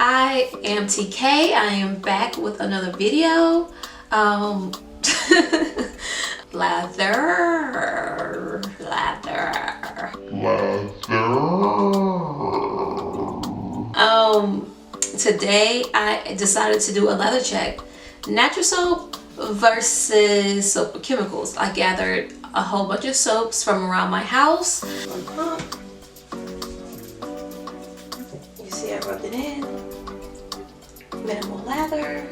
I am TK. I am back with another video. Lather. Today I decided to do a leather check. Natural soap versus soap with chemicals. I gathered a whole bunch of soaps from around my house. You see I rubbed it in. Minimal lather.